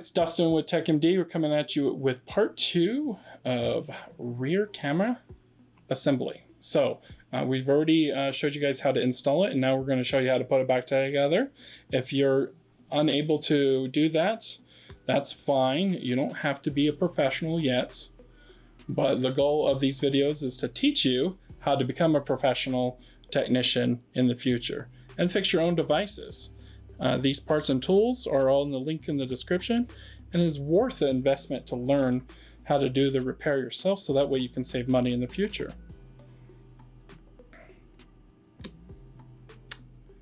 it's Dustin with TechMD. We're coming at you with part 2 of rear camera assembly. So we've already showed you guys how to install it, and now we're going to show you how to put it back together. If you're unable to do that, that's fine. You don't have to be a professional yet, but the goal of these videos is to teach you how to become a professional technician in the future and fix your own devices. These parts and tools are all in the link in the description, and it is worth the investment to learn how to do the repair yourself, so that way you can save money in the future.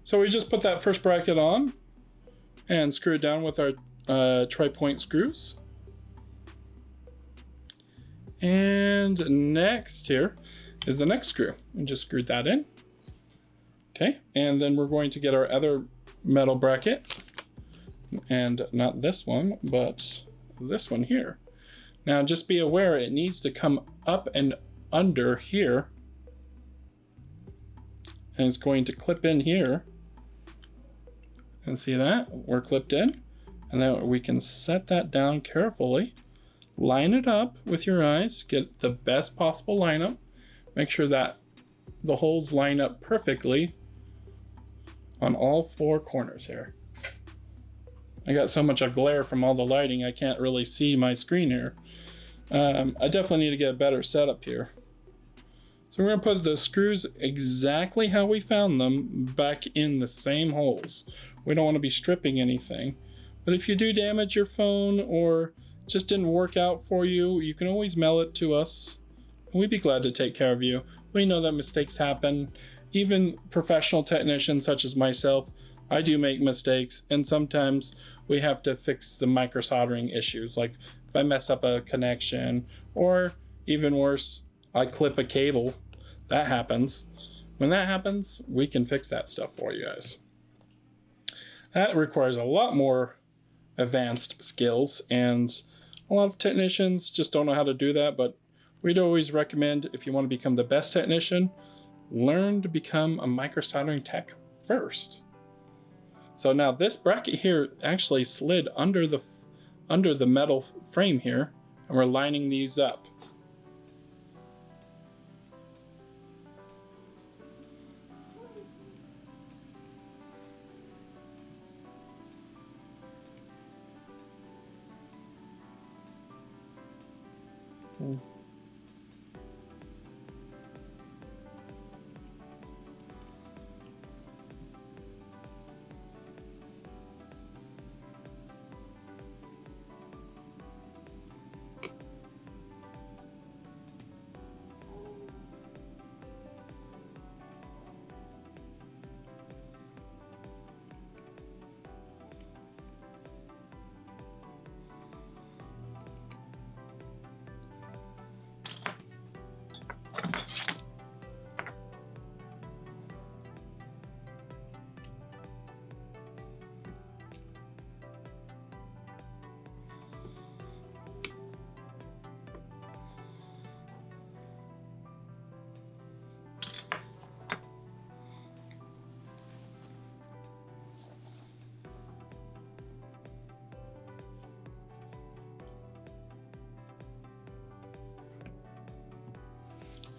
So we just put that first bracket on and screw it down with our tri-point screws. And next here is the next screw, and just screwed that in. Okay, and then we're going to get our other metal bracket, and not this one, but this one here. Now just be aware it needs to come up and under here, and it's going to clip in here. And see that? We're clipped in, and then we can set that down carefully. Line it up with your eyes, get the best possible lineup. Make sure that the holes line up perfectly on all 4 corners here. I got so much glare from all the lighting, I can't really see my screen here. I definitely need to get a better setup here. So we're gonna put the screws exactly how we found them back in the same holes. We don't want to be stripping anything. But if you do damage your phone or just didn't work out for you, you can always mail it to us. We'd be glad to take care of you. We know that mistakes happen. Even professional technicians such as myself, I do make mistakes, and sometimes we have to fix the micro soldering issues. Like if I mess up a connection, or even worse, I clip a cable. That happens. When that happens, we can fix that stuff for you guys. That requires a lot more advanced skills, and a lot of technicians just don't know how to do that, but we'd always recommend, if you want to become the best technician, learn to become a micro soldering tech first. So now this bracket here actually slid under the metal frame here, and we're lining these up.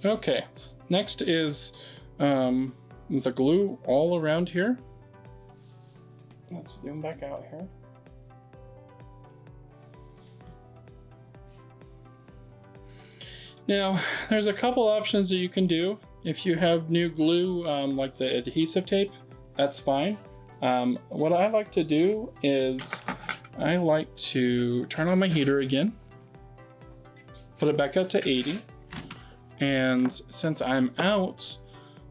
Okay, next is the glue all around here. Let's zoom back out here. Now, there's a couple options that you can do. If you have new glue, like the adhesive tape, that's fine. What I like to do is I like to turn on my heater again, put it back up to 80. And since I'm out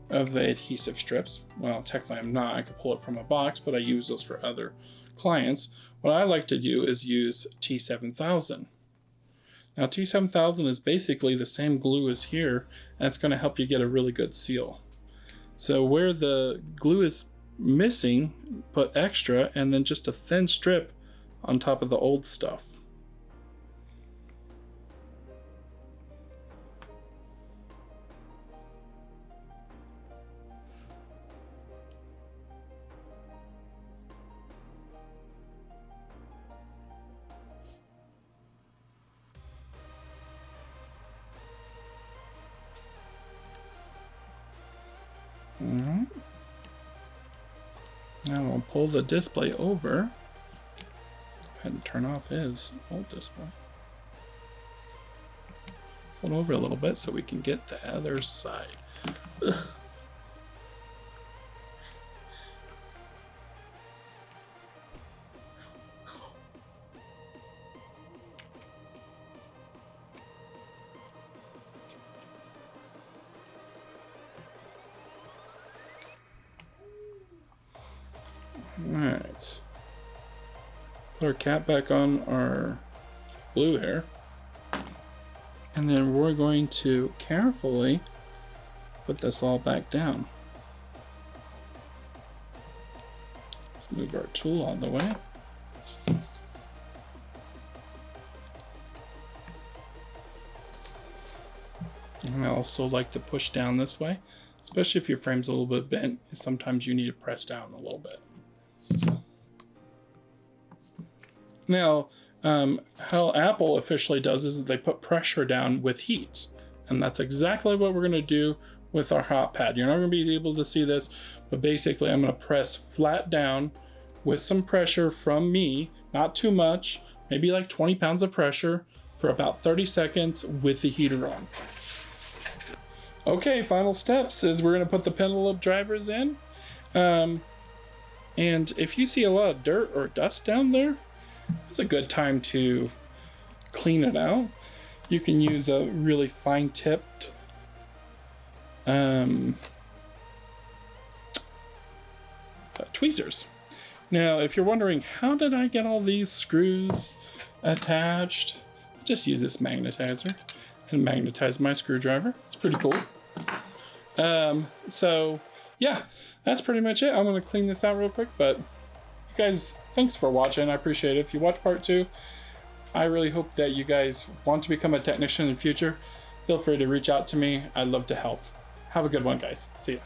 of the adhesive strips, well, technically I'm not, I could pull it from a box, but I use those for other clients. What I like to do is use T7000. Now T7000 is basically the same glue as here, and it's going to help you get a really good seal. So where the glue is missing, put extra, and then just a thin strip on top of the old stuff. Alright. Now we'll pull the display over. Go ahead and turn off his old display. Pull it over a little bit so we can get the other side. Ugh. Alright. Put our cap back on our blue hair. And then we're going to carefully put this all back down. Let's move our tool out of the way. And I also like to push down this way, especially if your frame's a little bit bent. Sometimes you need to press down a little bit. Now, how Apple officially does is they put pressure down with heat. And that's exactly what we're going to do with our hot pad. You're not going to be able to see this, but basically I'm going to press flat down with some pressure from me, not too much, maybe like 20 pounds of pressure for about 30 seconds with the heater on. Okay, final steps is we're going to put the penelope drivers in. And if you see a lot of dirt or dust down there, it's a good time to clean it out. You can use a really fine tipped tweezers. Now, if you're wondering, how did I get all these screws attached? I just use this magnetizer and magnetize my screwdriver. It's pretty cool. So yeah, that's pretty much it. I'm going to clean this out real quick, but you guys, thanks for watching. I appreciate it. If you watch part 2, I really hope that you guys want to become a technician in the future. Feel free to reach out to me. I'd love to help. Have a good one, guys. See ya.